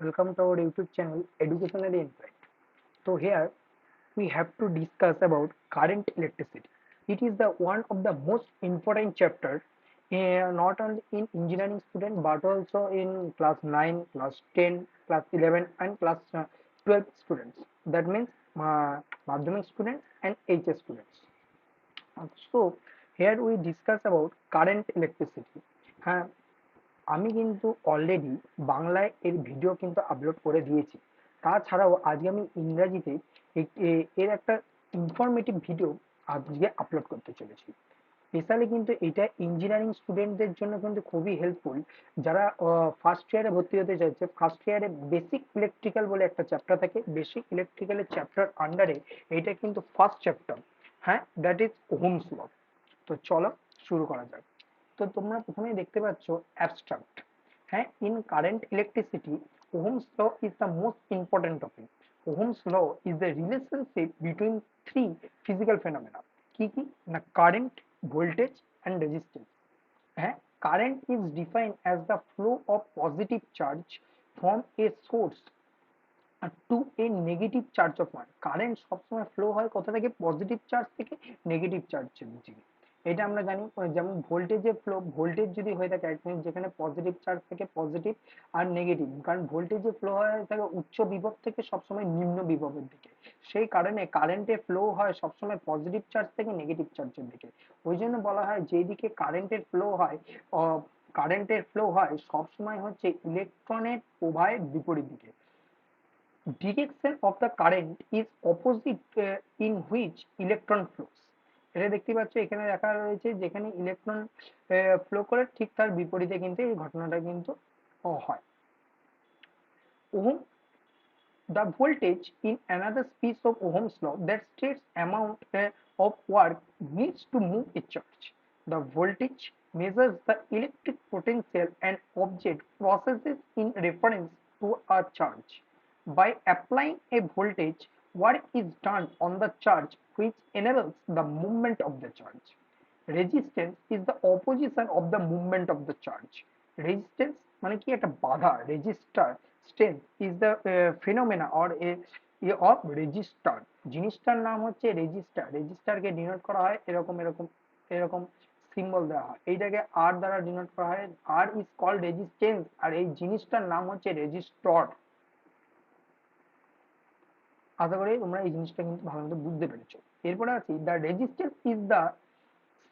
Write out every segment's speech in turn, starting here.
welcome to our YouTube channel Educational Insight. So here we have to discuss about current electricity. It is the one of the most important chapter not only in engineering student but also in class 9, class 10, class 11 and class 12 students. That means Madhyamik students and HS students. So here we discuss about current electricity. হ্যাঁ, আমি কিন্তু already বাংলায় এর video কিন্তু upload করে দিয়েছি। তাছাড়াও আজকে আমি ইংরাজিতে এর একটা ইনফরমেটিভ ভিডিও আজকে আপলোড করতে চলেছি। স্পেশালি কিন্তু এটা ইঞ্জিনিয়ারিং স্টুডেন্টদের জন্য কিন্তু খুবই হেল্পফুল, যারা ফার্স্ট ইয়ারে ভর্তি হতে চাইছে। ফার্স্ট ইয়ারে বেসিক ইলেকট্রিক্যাল বলে একটা চ্যাপ্টার থাকে, বেসিক ইলেকট্রিক্যালের চ্যাপ্টার আন্ডারে এটা কিন্তু ফার্স্ট চ্যাপ্টার। হ্যাঁ, দ্যাট ইজ ওহমস ল। তো চলো শুরু করা যাক। তো তোমরা প্রথমেই দেখতে পাচ্ছ অ্যাবস্ট্রাক্ট। হ্যাঁ, in current electricity Ohm's law is the most important topic. Ohm's law is the relationship between three physical phenomena. কি কি না, কারেন্ট, ভোল্টেজ অ্যান্ড রেজিস্ট্যান্স। হ্যাঁ, current is defined as the flow of positive charge from a source to a negative charge of one. Current সবসময় flow হয় কোথা থেকে? Positive charge থেকে negative চার্জের দিকে। এটা আমরা জানি। যেমন ভোল্টেজের ফ্লো, ভোল্টেজ যদি হয়ে থাকে যেখানে পজিটিভ চার্জ থেকে পজিটিভ আর নেগেটিভ, কারণ ভোল্টেজের ফ্লো হয়ে থাকে উচ্চ বিভব থেকে সবসময় নিম্ন বিভবের দিকে। সেই কারণে কারেন্টের ফ্লো হয় সবসময় পজিটিভ চার্জ থেকে নেগেটিভ চার্জের দিকে। ওই জন্য বলা হয় যেদিকে কারেন্টের ফ্লো হয় সবসময় হচ্ছে ইলেকট্রনের প্রবাহের বিপরীত দিকে। Direction of the current is opposite in which electron flows. এটা দেখতে পাচ্ছ এখানে লেখা রয়েছে যেখানে ইলেকট্রন ফ্লো করে ঠিক তার বিপরীতে কিন্তু এই ঘটনাটা কিন্তু হয়। Ohm, the voltage in another piece of Ohm's law that states amount of work needs to move a charge. The voltage measures the electric potential an object possesses in reference to a charge. By applying a voltage, work is done on the charge which enables the movement of the charge. Resistance is the opposition of the movement of the charge. Resistance মানে কি? একটা বাধা। Register strength is the ফিনোমেনা or of register. জিনিসটার নাম হচ্ছে register. রেজিস্টারকে denote করা হয় এরকম এরকম এরকম সিম্বল দেওয়া হয়, এইটাকে আর দ্বারা ডিনোট করা হয়। আর ইজ কল্ড রেজিস্ট্যান্স, আর এই জিনিসটার নাম হচ্ছে রেজিস্টর। আশা করি তোমরা এই জিনিসটা কিন্তু ভালো মতো বুঝতে পেরেছো। এরপরে আছি, the resistance is the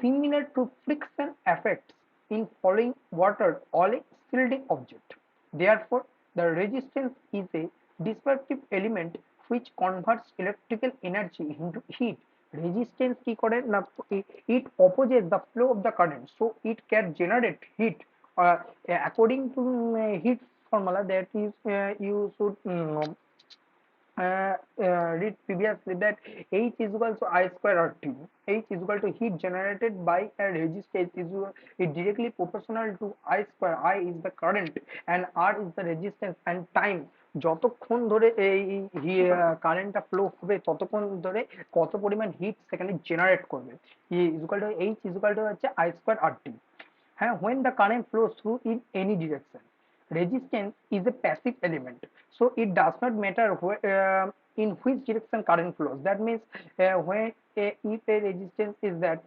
similar to friction effects in falling water on a shielding object. Therefore, the resistance is a dispersive element which converts electrical energy into heat. Resistance কি করে না, it opposes the flow of the current, so it can generate heat. According to heat formula that is you should read previously, that H is equal to I square RT. H is equal to heat generated by a resistance is directly proportional to I square. I is the current and R is the resistance, and time যতক্ষণ ধরে এই কারেন্টটা flow হবে ততক্ষণ ধরে কত পরিমাণ hit সেখানে জেনারেট করবে। H is equal to হচ্ছে I square RT। হ্যাঁ, when the current flows through in any direction, resistance is a passive element, so it does not matter in which direction current flows. That means when if a resistance is that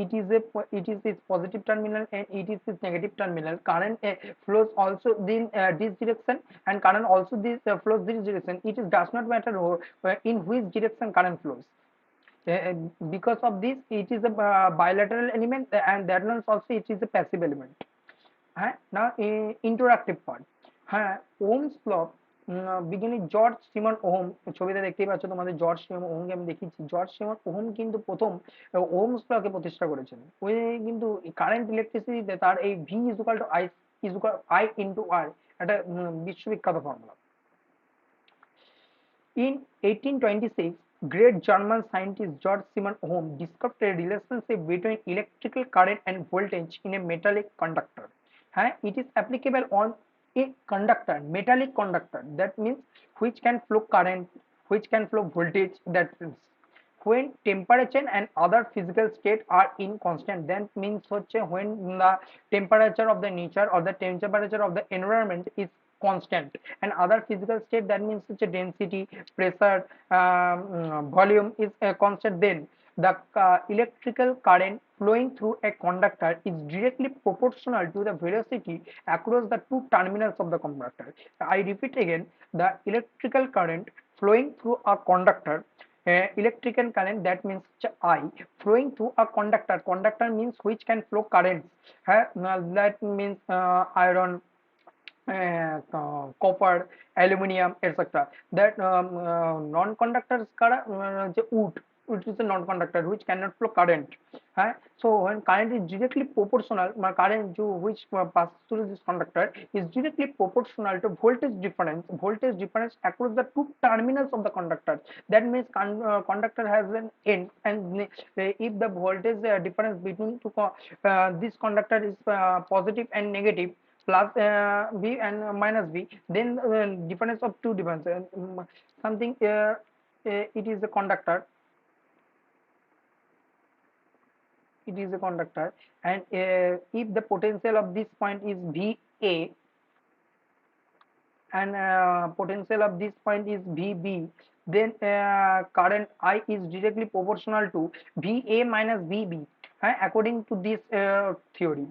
it is this positive terminal and it is this negative terminal, current flows also this direction and current also this flows this direction. Does not matter in which direction current flows. Because of this it is a bilateral element, and that means also it is a passive element. Now interactive part. হ্যাঁ, Ohm's law বিজ্ঞানী George Simon ohm, ছবিতে দেখতেই পাচ্ছ তোমাদের George Simon ওহমকে আমি দেখিয়েছি। George Simon ohm কিন্তু প্রথম ওহমস লকে প্রতিষ্ঠা করেছেন। ওই কিন্তু কারেন্ট ইলেকট্রিসিটিতে তার এই V is equal to I into R একটা বিশ্ববিখ্যাত formula. In 1826, great German scientist George Simon Ohm discovered a relationship between electrical current and voltage in a metallic conductor. It is applicable on a conductor, metallic conductor, that means which can flow current, which can flow voltage, that means when temperature and other physical state are in constant, that means when the temperature of the nature or the temperature of the environment is constant, and other physical state, that means density, pressure, volume is constant, then the electrical current flowing through a conductor is directly proportional to the velocity across the two terminals of the conductor. I repeat again, the electrical current flowing through a conductor, electrical current, that means I, flowing through a conductor. Conductor means which can flow currents. That means iron, copper, aluminum, etc. That non-conductors wood, which is a non-conductor which cannot flow current. So when current is directly proportional, current which passes through this conductor is directly proportional to voltage difference across the two terminals of the conductor. That means conductor has an end, and if the voltage difference between this conductor is positive and negative, plus V and minus V, then difference of two difference, something it is a conductor, and if the potential of this point is VA and potential of this point is VB, then current I is directly proportional to VA minus VB, according to this theory.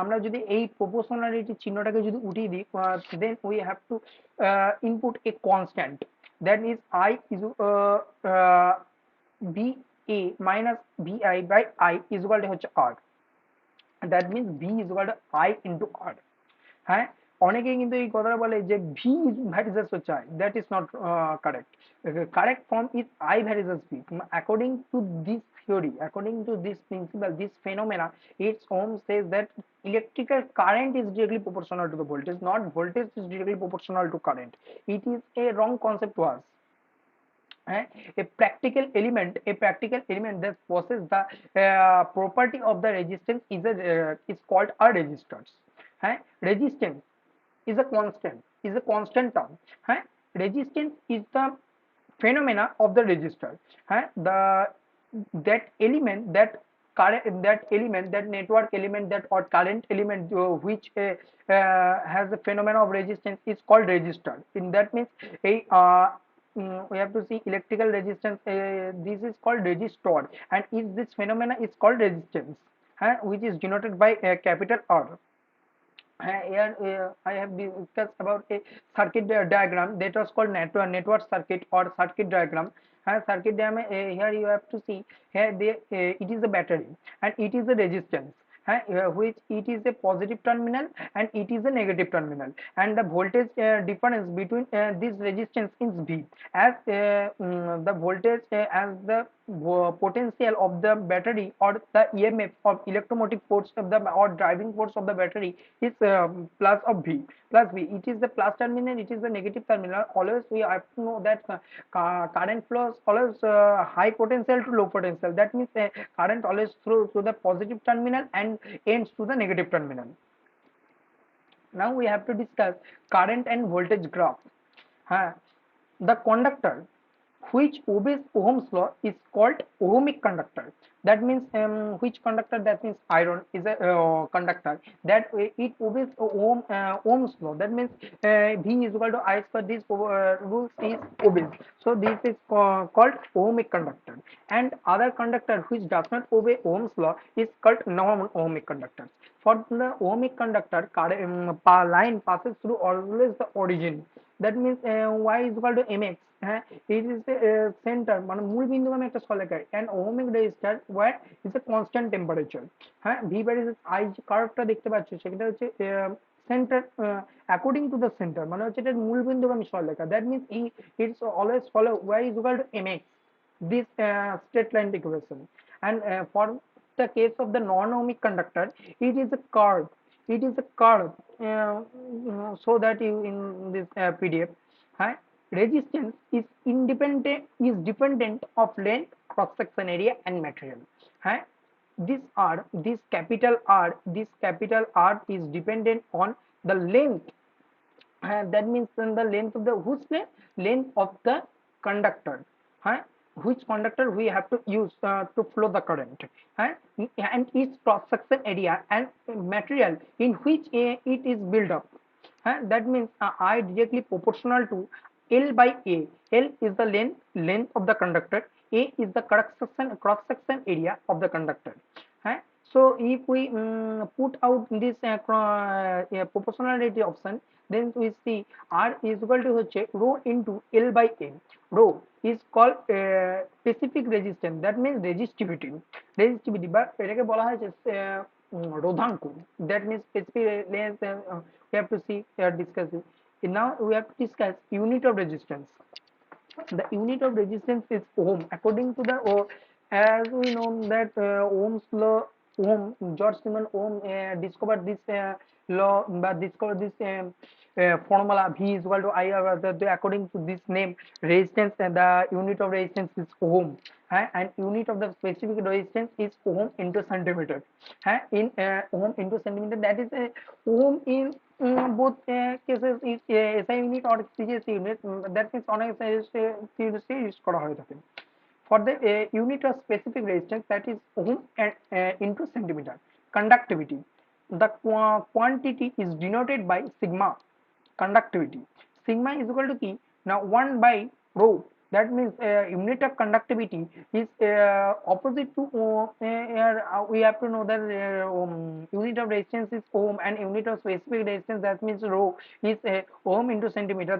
আমরা যদি এই proportionality চিহ্নটাকে যদি উঠিয়ে দিই, then we have to input a constant, that is I is VA minus VI by I is equal to হচ্ছে R, that means V is equal to I into R. হ্যাঁ, অনেকেই কিন্তু এই কথাটা বলে যে ভি ভ্যারিজাস হচ্ছে I, that is not correct. Correct form is I versus V. According to this theory, according to this principle, this phenomena, its Ohm says that electrical current is directly proportional to the voltage, not voltage is directly proportional to current. It is a wrong concept to us. A practical element that possesses the property of the resistance is called a resistance. Resistance is a constant term. Resistance is the phenomena of the resistor. The that element, that current, that element, that network element, that or current element which has the phenomena of resistance is called resistor. In that means a we have to see electrical resistance, this is called resistor, and if this phenomena is called resistance, which is denoted by a capital R. Here I have discussed about a circuit diagram that was called network circuit or circuit diagram. Circuit diagram, here you have to see, here it is a battery and it is a resistance, which it is a positive terminal and it is a negative terminal, and the voltage difference between this resistance is V, as the voltage as the potential of the battery or the EMF of electromotive force of the or driving force of the battery is plus of V, plus V. It is the plus terminal, it is the negative terminal. Always we have to know that current flows always high potential to low potential. That means current always through to the positive terminal and ends to the negative terminal. Now we have to discuss current and voltage graph. The conductor which obeys Ohm's law is called ohmic conductor. That means which conductor? That means iron is a conductor that it obeys Ohm's law. That means V is equal to I square. This rule is obeys. So this is called ohmic conductor. And other conductor which does not obey Ohm's law is called non-ohmic conductor. For the ohmic conductor, line passes through always the origin. That means Y is equal to mx. It is the center, মানে মূল বিন্দু আমি একটা সলেকার, and ohmic resistor where is a constant temperature. V versus I কার্ভটা দেখতে পাচ্ছ, সেটা হচ্ছে center, according to the center, মানে হচ্ছে এটার মূল বিন্দু আমি সলেকা. That means it's always follow Y is equal to mx, this straight line equation. And for the case of the non-ohmic conductor, it is a curve. It is a curve. So that you in this PDF, resistance is dependent of length, cross section area, and material. This capital R is dependent on the length. That means the length of the whose length of the conductor. which conductor we have to use to flow the current, and, and its cross section area and material in which it is built up. That means I directly proportional to L by A. L is the length of the conductor. A is the cross section area of the conductor. Huh? So if we put out this proportionality option, then we see R is equal to rho into L by A. Rho is called specific resistance. That means resistivity. Resistivity, but এটাকে বলা হয় যে রোধাঙ্ক. That means specific we have to see discuss it. Now we have to discuss unit of resistance. The unit of resistance is ohm. According to the as we know that Ohm's law, George Siemens Ohm discovered this law, but discovered this formula V is equal to I. According to this name, resistance and the unit of resistance is ohm. And unit of the specific resistance is ohm into centimeter. In ohm into centimeter, that is ohm in both cases is SI unit or CJC unit. That means on a CJC use করা হয়ে থাকে. For the unit of specific resistance, that is ohm and into centimeter. Conductivity, the quantity is denoted by sigma. Conductivity, sigma is equal to key now 1 by rho. That means unit of conductivity is opposite to we have to know that unit of resistance is ohm and unit of specific resistance, that means rho, is ohm into centimeter.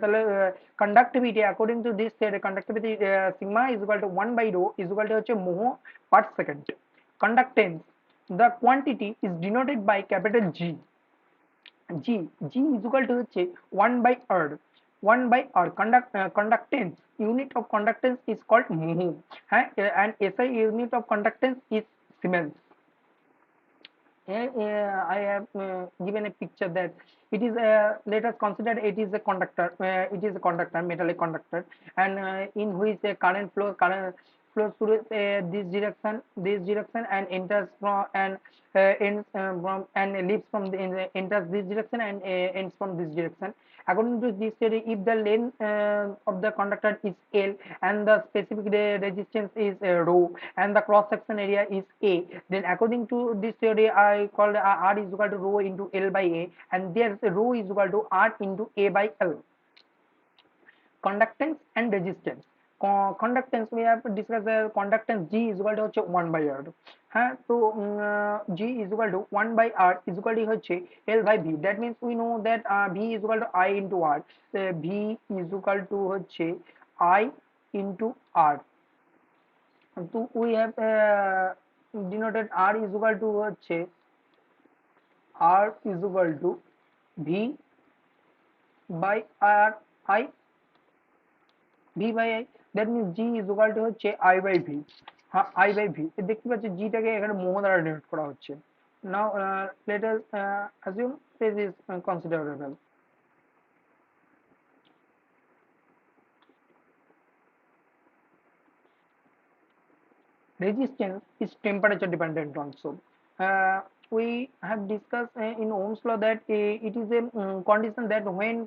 Conductivity according to this conductivity sigma is equal to 1 by rho is equal to mho per second. Conductance, the quantity is denoted by capital G. G is equal to 1 by R. 1 by R. Conductance, unit of conductance is called mho. And SI unit of conductance is Siemens. Here I have given a picture that it is let us consider it is a conductor. It is a conductor, metallic conductor, and in which a current flows through this direction, and enters from and ends from and leaves from enters this direction and ends from this direction. According to this theory, if the length of the conductor is L and the specific resistance is rho and the cross section area is A, then according to this theory, I called R is equal to rho into L by A, and there rho is equal to R into A by L. Conductance and resistance. Conductance, we have discussed the conductance G is equal to 1 by R. So G is equal to 1 by R is equal to L by V. That means we know that V is equal to I into R. V is equal to I into R. So we have denoted R is equal to R is equal to V by R I. V by I, that means G is equal to I by V. I by V, দেখতে পাচ্ছি G টাকে এখানে মোহ দ্বারা denote করা হচ্ছে. Now let us assume this is considerable. Resistance is temperature dependent also. We have discussed in Ohm's law that it is a condition that when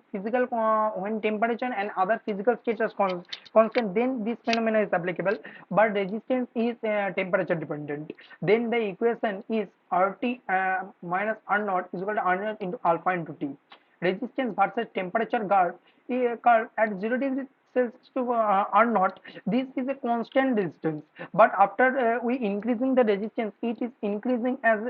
when temperature and other physical states are constant, then this phenomenon is applicable. But resistance is temperature dependent. Then the equation is RT minus R naught is equal to R naught into alpha into T. Resistance versus temperature curve at 0 degrees Celsius to R naught. This is a constant resistance, but after we increasing the resistance, it is increasing as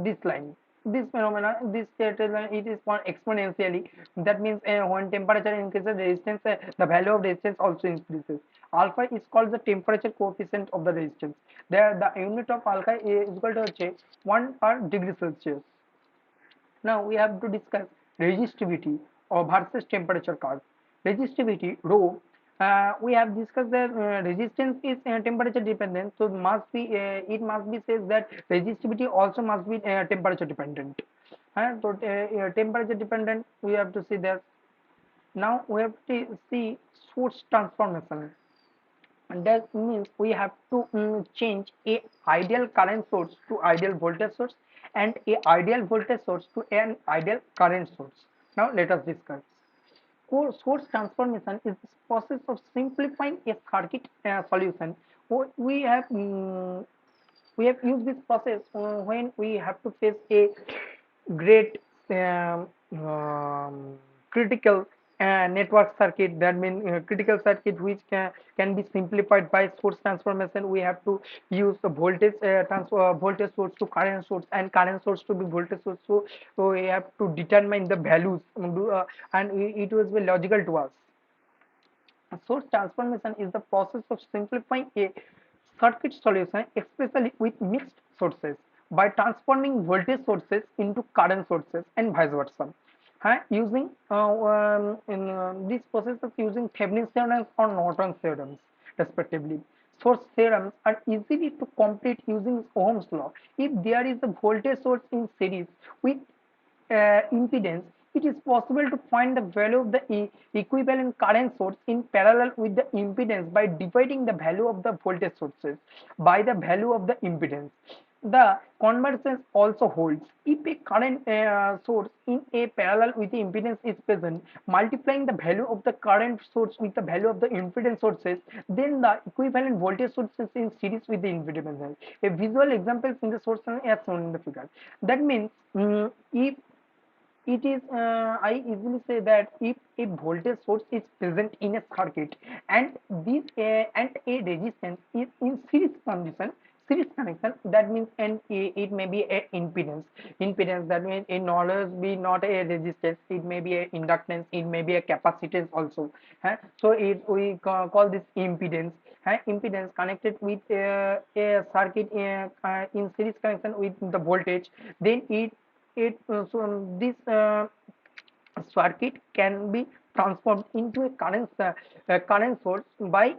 this line. This phenomena, this it is called exponentially. That means when temperature increases, resistance, the value of resistance also increases. Alpha is called the temperature coefficient of the resistance. There, the unit of alpha is equal to 1 per degree Celsius. Now we have to discuss resistivity or versus temperature curve. Resistivity rho. We have discussed that resistance is temperature dependent, so must be it must be says that resistivity also must be temperature dependent. So temperature dependent, we have to see that. Now we have to see source transformation. And that means we have to change a ideal current source to ideal voltage source and a ideal voltage source to an ideal current source. Now let us discuss. Source transformation is the process of simplifying a circuit solution. We have we have used this process when we have to face a great critical network circuit. That means critical circuit which can be simplified by source transformation. We have to use the voltage voltage source to current source and current source to be voltage source. So we have to determine the values, and it was very logical to us. Source transformation is the process of simplifying a circuit solution, especially with mixed sources, by transforming voltage sources into current sources and vice versa. Using this process of using Thevenin's theorems or Norton's theorems, respectively. Source theorems are easily to complete using Ohm's law. If there is a voltage source in series with impedance, it is possible to find the value of the equivalent current source in parallel with the impedance by dividing the value of the voltage sources by the value of the impedance. The convergence also holds. If a current source in a parallel with the impedance is present, multiplying the value of the current source with the value of the impedance sources, then the equivalent voltage sources in series with the impedance. A visual example in the source as shown in the figure. That means if it is I easily say that if a voltage source is present in a circuit and this and a resistance is in series connection, that means it may be a impedance, that means it not be not a resistance, it may be a inductance, it may be a capacitance also. So it we call this impedance. Impedance connected with a circuit in series connection with the voltage, then this circuit can be transformed into a current source by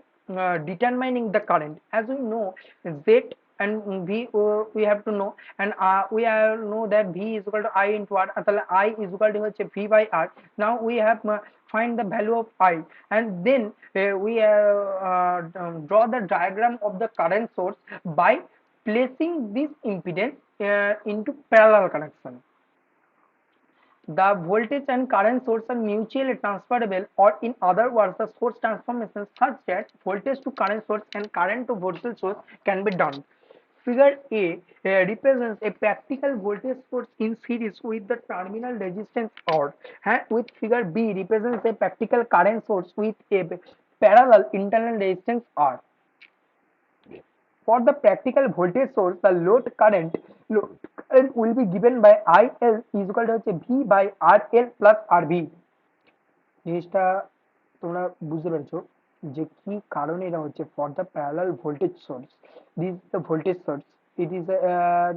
determining the current. As we know, Z and V we have to know, and know that V is equal to I into R. I is equal to V by R. Now we have find the value of I, and then we draw the diagram of the current source by placing this impedance into parallel connection. The voltage and current source are mutually transferable, or in other words, the source transformation such that voltage to current source and current to voltage source can be done. Figure A represents a practical voltage source in series with the terminal resistance R, and with figure B represents a practical current source with a parallel internal resistance R. For the practical voltage source, the load current will be given by IL is equal to V by RL plus RV. জিনিসটা তোমরা বুঝতে পারছো যে কি কারণে এটা হচ্ছে for the parallel voltage source. This is the voltage source. It is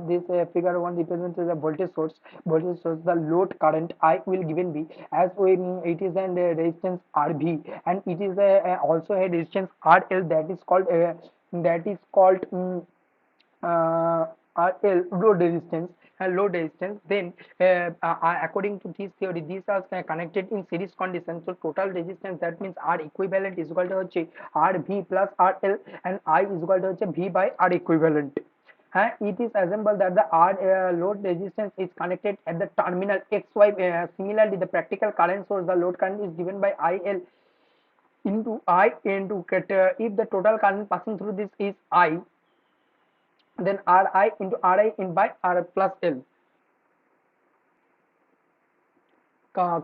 this figure 1 represents the voltage source. Voltage source, the load current I will given be as when it is an resistance RV, and it is also a resistance RL that is called RL load resistance. Then according to this theory, these are connected in series condition. So total resistance, that means R equivalent is equal to RV plus RL, and I is equal to V by R equivalent. It is assembled that the R load resistance is connected at the terminal XY. Similarly, the practical current source, the load current is given by IL into I into if the total current passing through this is I, then Ri into Ri in by R plus L.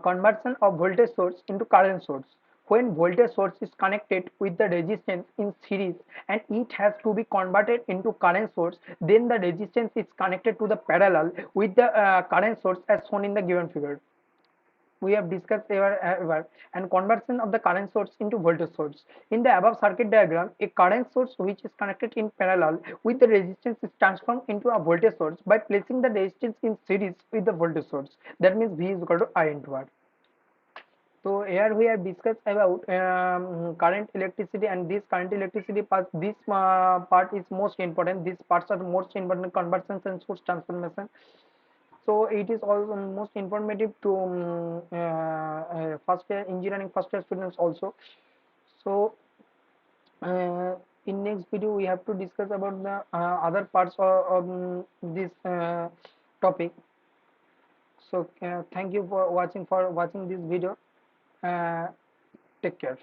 Conversion of voltage source into current source. When voltage source is connected with the resistance in series and it has to be converted into current source, then the resistance is connected to the parallel with the current source as shown in the given figure. We have discussed ever and conversion of the current source into voltage source. In the above circuit diagram, a current source which is connected in parallel with the resistance is transformed into a voltage source by placing the resistance in series with the voltage source. That means V is equal to I into R. So here we have discussed about current electricity, and this current electricity part, this part is most important. These parts are the most important: conversions and source transformation. So it is also most informative to first year engineering first year students also. So in next video we have to discuss about the other parts of this topic. So thank you for watching this video. Uh, Take care.